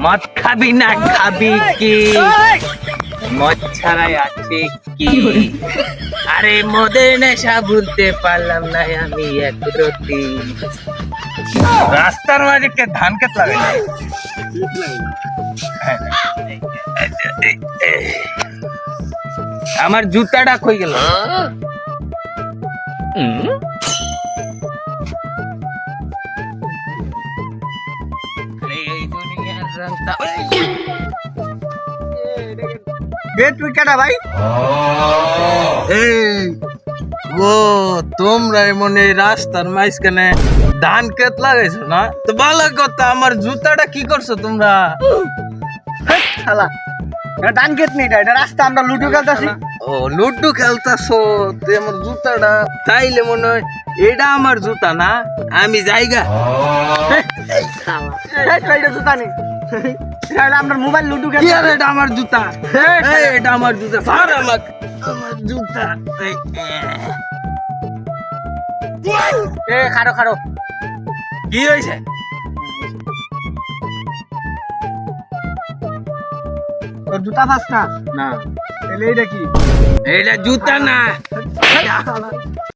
মদ খাবি না খাবি কি? মদ ছাড়াই আছে কি? আরে মদের নেশা ভুলতে পারলাম না আমি এক রতি। রাস্তার মাঝে কে ধান ক্ষেত লাগে না? আমার জুতাটা কই গেল? এই দুনিয়ার রংটা তুই কেটা ভাই? এই ও তোমরা মনে রাস্তার মাঝখানে ধান ক্ষেত লাগাইছো না? তো ভালো কথা, আমার জুতাটা কি করছো তোমরা? শালা এটা ডান গেট নেই, এটা রাস্তা, আমরা লুডো খেলতেছি। ও লুডু খেলতাছো? তুই আমার জুতাটা তাইলে মনে হয় এটা আমার জুতা না, আমি জায়গা। এটা জুতা নেই, আমরা মোবাইল লুডো কি আর এটা আমার জুতা? এই, এটা আমার জুতা, স্যার আমাকে আমার জুতা। খারো খারো। কি হয়েছে? তোর জুতা ফাস না? না তাহলে এইটা কি? এটা জুতা না,